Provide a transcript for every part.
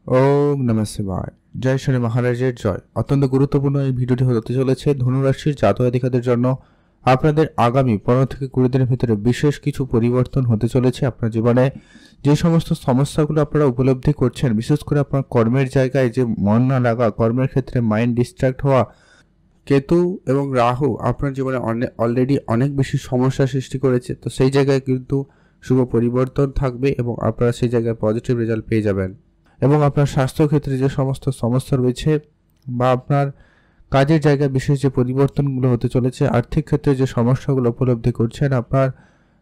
ওম নমঃ শিবায়। জয় শনি মহারাজের জয়। অত্যন্ত গুরুত্বপূর্ণ এই ভিডিওটি হতে চলেছে ধনুরাশির জাতক-জাতিকাদের জন্য। আপনাদের আগামী 15 থেকে 20 দিনের ভিতরে বিশেষ কিছু পরিবর্তন হতে চলেছে আপনার জীবনে। যে সমস্ত সমস্যাগুলো আপনারা উপলব্ধি করছেন, বিশেষ করে আপনার কর্মের জায়গায় যে মন না লাগা, কর্মের ক্ষেত্রে মাইন্ড ডিস্ট্র্যাক্ট হওয়া, কেতু এবং রাহু আপনার জীবনে অলরেডি অনেক বেশি সমস্যা সৃষ্টি করেছে। তো সেই জায়গায় কিন্তু শুভ পরিবর্তন থাকবে এবং আপনারা সেই জায়গায় পজিটিভ রেজাল্ট পেয়ে যাবেন। এবং আপনার স্বাস্থ্যক্ষেত্রে যে সমস্ত সমস্যা রয়েছে বা আপনার কাজের জায়গায় বিশেষ যে পরিবর্তনগুলো হতে চলেছে, আর্থিক ক্ষেত্রে যে সমস্যাগুলো উপলব্ধি করছেন, আপনার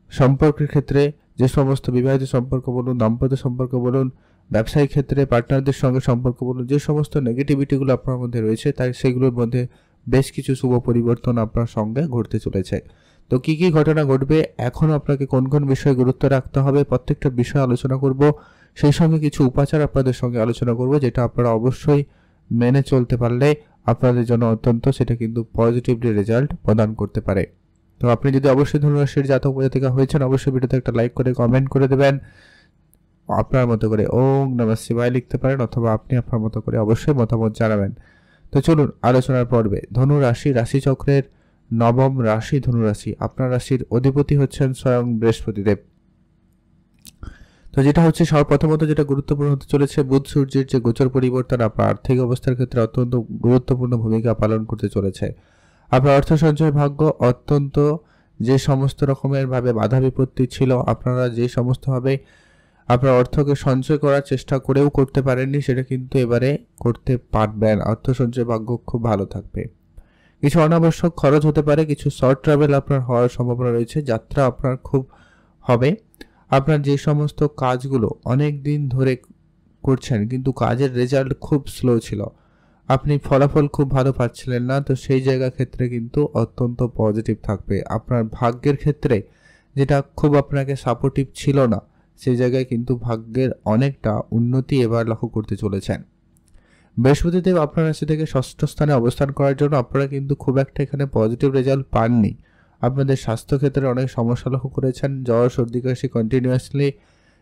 সম্পর্কের ক্ষেত্রে যে সমস্ত বিবাহিত সম্পর্ক বলুন, দাম্পত্য সম্পর্ক বলুন, ব্যবসায়িক ক্ষেত্রে পার্টনারদের সঙ্গে সম্পর্ক বলুন, যে সমস্ত নেগেটিভিটিগুলো আপনার মধ্যে রয়েছে তাই সেগুলোর মধ্যে বেশ কিছু শুভ পরিবর্তন আপনার সঙ্গে ঘটতে চলেছে। তো কি কি ঘটনা ঘটবে, এখন আপনাকে কোন কোন বিষয়ে গুরুত্ব রাখতে হবে, প্রত্যেকটা বিষয় আলোচনা করব। সেই সঙ্গে কিছু উপাচার আপনাদের সঙ্গে আলোচনা করব, যেটা আপনারা অবশ্যই মেনে চলতে পারলে আপনাদের জন্য অত্যন্ত সেটা কিন্তু পজিটিভলি রেজাল্ট প্রদান করতে পারে। তো আপনি যদি অবশ্যই ধনুরাশির জাতক জাতিকা হয়েছেন, অবশ্যই ভিডিওতে একটা লাইক করে কমেন্ট করে দেবেন। আপনার মতো করে ওম নমঃ শিবায় লিখতে পারেন, অথবা আপনি আপনার মতো করে অবশ্যই মতামত জানাবেন। তো চলুন আলোচনার পর্বে। ধনুরাশি রাশিচক্রের নবম রাশি ধনুরাশি। আপনার রাশির অধিপতি হচ্ছেন স্বয়ং বৃহস্পতিদেব। তো যেটা হচ্ছে সর্বপ্রথমত যেটা গুরুত্বপূর্ণ হতে চলেছে, বুধ সূর্যের যে গোচর পরিবর্তন আপনার আর্থিক অবস্থার ক্ষেত্রে অত্যন্ত গুরুত্বপূর্ণ ভূমিকা পালন করতে চলেছে। আপনার অর্থ সঞ্চয় ভাগ্য অত্যন্ত, যে সমস্ত রকমের ভাবে বাধা বিপত্তি ছিল, আপনারা যে সমস্তভাবে আপনার অর্থকে সঞ্চয় করার চেষ্টা করেও করতে পারেননি, সেটা কিন্তু এবারে করতে পারবেন। অর্থ সঞ্চয় ভাগ্য খুব ভালো থাকবে। কিছু অনাবশ্যক খরচ হতে পারে, কিছু শর্ট ট্রাভেল আপনার হওয়ার সম্ভাবনা রয়েছে, যাত্রা আপনার খুব হবে। আপনার যে সমস্ত কাজগুলো অনেক দিন ধরে করছেন কিন্তু কাজের রেজাল্ট খুব স্লো ছিল, আপনি ফলাফল খুব ভালো পাচ্ছিলেন না, তো সেই জায়গা ক্ষেত্রে কিন্তু অত্যন্ত পজিটিভ থাকবে। আপনার ভাগ্যের ক্ষেত্রে যেটা খুব আপনাকে সাপোর্টিভ ছিল না, সেই জায়গায় কিন্তু ভাগ্যের অনেকটা উন্নতি এবার লক্ষ্য করতে চলেছেন। বৃহস্পতিদেব আপনার রাশি থেকে ষষ্ঠ স্থানে অবস্থান করার জন্য আপনারা কিন্তু খুব একটা এখানে পজিটিভ রেজাল্ট পাননি। আপনাদের স্বাস্থ্যক্ষেত্রে অনেক সমস্যা লক্ষ্য করেছেন, জ্বর সর্দি কাশি কন্টিনিউয়াসলি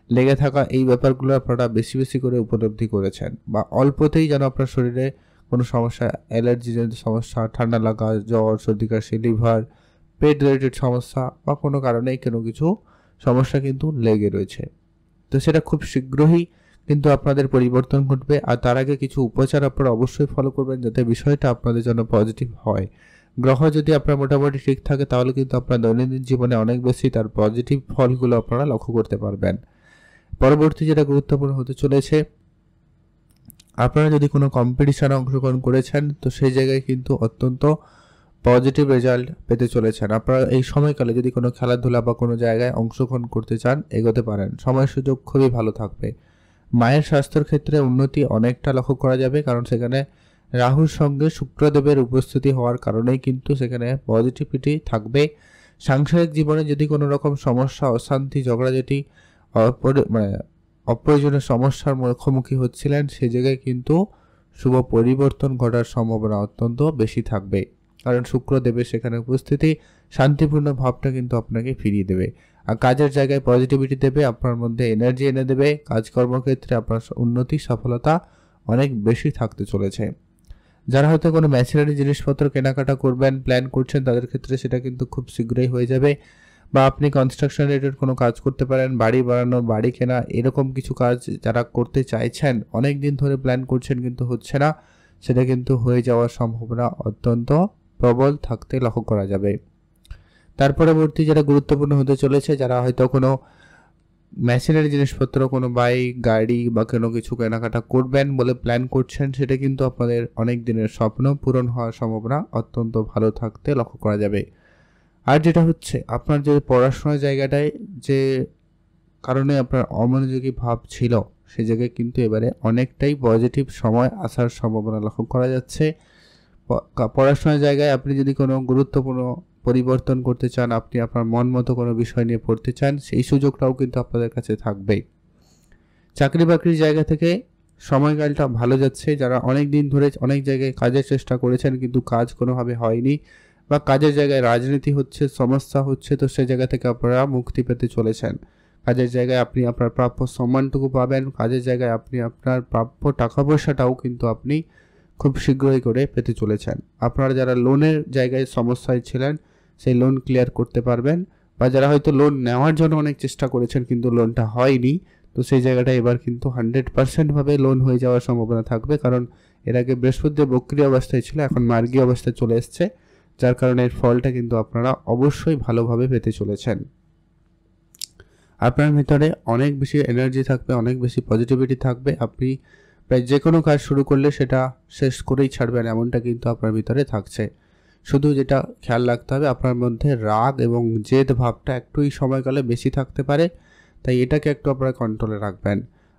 লেগে থাকা, এই ব্যাপারগুলো আপনারা বেশি বেশি করে উপলব্ধি করেছেন, বা অল্পতেই যেন আপনার শরীরে কোনো সমস্যা, অ্যালার্জি জনিত সমস্যা, ঠান্ডা লাগা, জ্বর সর্দি কাশি, লিভার, পেট রিলেটেড সমস্যা বা কোনো কারণেই কোনো কিছু সমস্যা কিন্তু লেগে রয়েছে। তো সেটা খুব শীঘ্রই কিন্তু আপনাদের পরিবর্তন ঘটবে। আর তার আগে কিছু উপচার আপনারা অবশ্যই ফলো করবেন, যাতে বিষয়টা আপনাদের জন্য পজিটিভ হয়। গ্রহ যদি আপনার মোটামুটি ঠিক থাকে, তাহলে কিন্তু আপনার দৈনন্দিন জীবনে অনেক বেশি তার পজিটিভ ফলগুলো আপনারা লক্ষ্য করতে পারবেন। পরবর্তী যেটা গুরুত্বপূর্ণ হতে চলেছে, আপনারা যদি কোনো কম্পিটিশনে অংশগ্রহণ করেছেন, তো সেই জায়গায় কিন্তু অত্যন্ত পজিটিভ রেজাল্ট পেতে চলেছেন। আপনারা এই সময়কালে যদি কোনো খেলাধুলা বা কোনো জায়গায় অংশগ্রহণ করতে চান, এগোতে পারেন। সময় সুযোগ খুবই ভালো থাকবে। মায়ের স্বাস্থ্যের ক্ষেত্রে উন্নতি অনেকটা লক্ষ্য করা যাবে, কারণ সেখানে রাহুর সঙ্গে শুক্রদেবের উপস্থিতি হওয়ার কারণেই কিন্তু সেখানে পজিটিভিটি থাকবে। সাংসারিক জীবনে যদি কোনো রকম সমস্যা, অশান্তি, ঝগড়াঝাটি, মানে অপ্রয়োজনীয় সমস্যার মুখোমুখি হচ্ছিলেন, সেই জায়গায় কিন্তু শুভ পরিবর্তন ঘটার সম্ভাবনা অত্যন্ত বেশি থাকবে, কারণ শুক্রদেবের সেখানে উপস্থিতি শান্তিপূর্ণ ভাবটা কিন্তু আপনাকে ফিরিয়ে দেবে। আর কাজের জায়গায় পজিটিভিটি দেবে, আপনার মধ্যে এনার্জি এনে দেবে। কাজকর্মক্ষেত্রে আপনার উন্নতি সফলতা অনেক বেশি থাকতে চলেছে। যারা হয়তো কোনো ম্যাচিনারি জিনিসপত্র কেনাকাটা করবেন প্ল্যান করছেন, তাদের ক্ষেত্রে সেটা কিন্তু খুব শীঘ্রই হয়ে যাবে। বা আপনি কনস্ট্রাকশন রিলেটেড কোনো কাজ করতে পারেন, বাড়ি বানানো, বাড়ি কেনা, এরকম কিছু কাজ যারা করতে চাইছেন, অনেক দিন ধরে প্ল্যান করছেন কিন্তু হচ্ছে না, সেটা কিন্তু হয়ে যাওয়ার সম্ভাবনা অত্যন্ত প্রবল থাকতে লক্ষ্য করা যাবে। তার পরবর্তী যেটা গুরুত্বপূর্ণ হতে চলেছে, যারা হয়তো কোনো মেশিনারি জিনিসপত্র, কোনো বাইক, গাড়ি বা কোনো কিছু কেনাকাটা করবেন বলে প্ল্যান করছেন, সেটা কিন্তু আপনাদের অনেক দিনের স্বপ্ন পূরণ হওয়ার সম্ভাবনা অত্যন্ত ভালো থাকতে লক্ষ্য করা যাবে। আর যেটা হচ্ছে, আপনার যে পড়াশোনার জায়গাটায় যে কারণে আপনার অমনোযোগী ভাব ছিল, সে জায়গায় কিন্তু এবারে অনেকটাই পজিটিভ সময় আসার সম্ভাবনা লক্ষ্য করা যাচ্ছে। পড়াশোনার জায়গায় আপনি যদি কোনো গুরুত্বপূর্ণ পরিবর্তন করতে চান, আপনি আপনার মন মতো কোনো বিষয় নিয়ে পড়তে চান, সেই সুযোগটাও কিন্তু আপনাদের কাছে থাকবেই। চাকরি বাকরির জায়গা থেকে সময়কালটা ভালো যাচ্ছে। যারা অনেক দিন ধরে অনেক জায়গায় কাজের চেষ্টা করেছেন কিন্তু কাজ কোনোভাবে হয়নি, বা কাজের জায়গায় রাজনীতি হচ্ছে, সমস্যা হচ্ছে, তো সেই জায়গা থেকে আপনারা মুক্তি পেতে চলেছেন। কাজের জায়গায় আপনি আপনার প্রাপ্য সম্মানটুকু পাবেন, কাজের জায়গায় আপনি আপনার প্রাপ্য টাকা পয়সাটাও কিন্তু আপনি খুব শীঘ্রই করে পেতে চলেছেন। আপনারা যারা লোনের জায়গায় সমস্যায় ছিলেন সেই লোন ক্লিয়ার করতে পারবেন, বা যারা হয়তো লোন নেওয়ার জন্য অনেক চেষ্টা করেছেন কিন্তু লোনটা হয়নি, তো সেই জায়গাটা এবার কিন্তু 100% ভাবে লোন হয়ে যাওয়ার সম্ভাবনা থাকবে। কারণ এর আগে বৃহস্পতি বক্রী অবস্থায় ছিল, এখন মার্গী অবস্থায় চলে এসছে, যার কারণে এর ফলটা কিন্তু আপনারা অবশ্যই ভালোভাবে পেতে চলেছেন। আপনার ভিতরে অনেক বেশি এনার্জি থাকবে, অনেক বেশি পজিটিভিটি থাকবে। আপনি প্রায় যে কোনো কাজ শুরু করলে সেটা শেষ করেই ছাড়বেন, এমনটা কিন্তু আপনার ভিতরে থাকছে। শুধু যেটা খেয়াল রাখতে হবে, আপনার মধ্যে রাগ এবং জেদ ভাবটা একটুই সময়কালে বেশি থাকতে পারে, তাই এটাকে একটু আপনারা কন্ট্রোলে রাখবেন।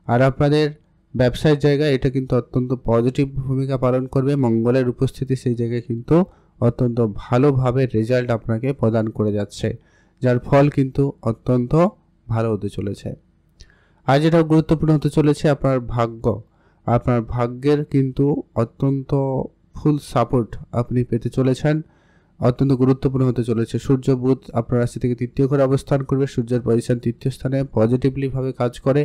আর আপনাদের ব্যবসায়ের জায়গায় এটা কিন্তু অত্যন্ত পজিটিভ ভূমিকা পালন করবে। মঙ্গলের উপস্থিতি সেই জায়গায় কিন্তু অত্যন্ত ভালোভাবে রেজাল্ট আপনাকে প্রদান করে যাচ্ছে, যার ফল কিন্তু অত্যন্ত ভালো হতে চলেছে। আর যেটা গুরুত্বপূর্ণ হতে চলেছে আপনার ভাগ্য। আপনার ভাগ্যের কিন্তু অত্যন্ত ফুল সাপোর্ট আপনি পেতে চলেছেন, অত্যন্ত গুরুত্বপূর্ণ হতে চলেছে। সূর্য বুধ আপনার রাশি থেকে 3য় ঘরে অবস্থান করবে। সূর্যের পজিশন 3য় স্থানে পজিটিভলিভাবে কাজ করে,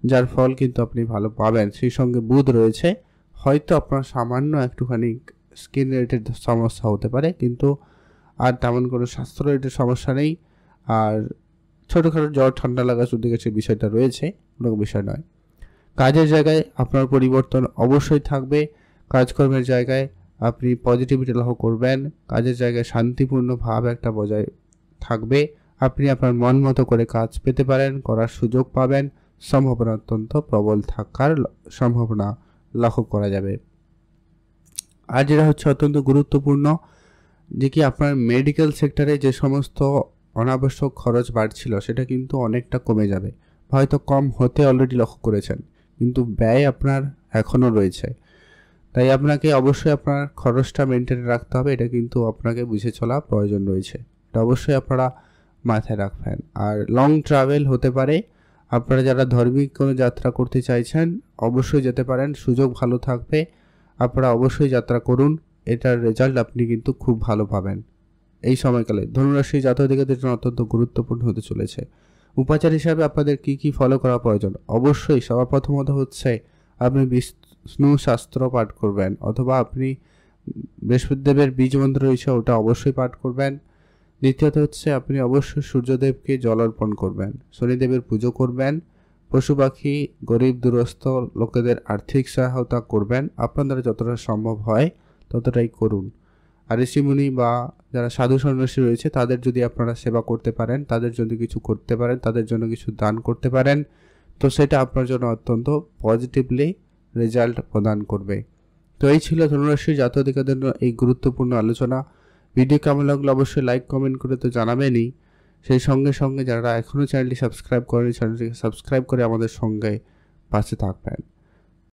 যার ফল কিন্তু আপনি ভালো পাবেন। সেই সঙ্গে বুধ রয়েছে, হয়তো আপনার সামান্য একটুখানি স্কিন রিলেটেড সমস্যা হতে পারে, কিন্তু আর তেমন কোনো স্বাস্থ্য রিলেটেড সমস্যা নেই। আর ছোটোখাটো জ্বর ঠান্ডা লাগা শুধু গেছে বিষয়টা রয়েছে, কোনো বিষয় নয়। কাজের জায়গায় আপনার পরিবর্তন অবশ্যই থাকবে। কাজকর্মের জায়গায় আপনি পজিটিভিটি লাভ করবেন, কাজের জায়গায় শান্তিপূর্ণ ভাব একটা বজায় থাকবে। আপনি আপনার মন মতো করে কাজ পেতে পারেন, করার সুযোগ পাবেন, সম্ভাবনা অত্যন্ত প্রবল থাকার সম্ভাবনা লক্ষ্য করা যাবে। আর যেটা হচ্ছে অত্যন্ত গুরুত্বপূর্ণ, যে কি আপনার মেডিকেল সেক্টরে যে সমস্ত অনাবশ্যক খরচ বাড়ছিল সেটা কিন্তু অনেকটা কমে যাবে, হয়তো কম হতে অলরেডি লক্ষ্য করেছেন, কিন্তু ব্যয় আপনার এখনও রয়েছে। তাই আপনাকে অবশ্যই আপনার খরচটা মেনটেন রাখতে হবে, এটা কিন্তু আপনাকে বুঝে চলা প্রয়োজন রয়েছে, এটা অবশ্যই আপনারা মাথায় রাখবেন। আর লং ট্রাভেল হতে পারে, আপনারা যারা ধার্মিক কোনো যাত্রা করতে চাইছেন অবশ্যই যেতে পারেন, সুযোগ ভালো থাকবে, আপনারা অবশ্যই যাত্রা করুন, এটার রেজাল্ট আপনি কিন্তু খুব ভালো পাবেন। এই সময়কালে ধনুরাশি জাতকদের জন্য অত্যন্ত গুরুত্বপূর্ণ হতে চলেছে। উপাচার হিসাবে আপনাদের কি ফলো করা প্রয়োজন, অবশ্যই সবার প্রথমত হচ্ছে আপনি বিষ্ণু শাস্ত্র পাঠ করবেন, অথবা আপনি বৃহস্পতিদেবের বীজ মন্ত্র রয়েছে ওটা অবশ্যই পাঠ করবেন। দ্বিতীয়ত হচ্ছে আপনি অবশ্যই সূর্যদেবকে জল অর্পণ করবেন, শনিদেবের পুজো করবেন, পশু পাখি গরিব দুরস্থ লোকেদের আর্থিক সহায়তা করবেন, আপনার দ্বারা যতটা সম্ভব হয় ততটাই করুন। আর ঋষিমুনি বা যারা সাধু সন্ন্যাসী রয়েছে তাদের যদি আপনারা সেবা করতে পারেন, তাদের জন্য কিছু করতে পারেন, তাদের জন্য কিছু দান করতে পারেন, তো সেটা আপনার জন্য অত্যন্ত পজিটিভলি রেজাল্ট প্রদান করবে। তো এই ছিল ধনুরাশির জাতকদের জন্য এই গুরুত্বপূর্ণ আলোচনা। ভিডিও কেমন লাগলো অবশ্যই লাইক কমেন্ট করে তো জানাবেনই, সেই সঙ্গে সঙ্গে যারা এখনও চ্যানেলটি সাবস্ক্রাইব করেনি চ্যানেলটিকে সাবস্ক্রাইব করে আমাদের সঙ্গে পাশে থাকবেন।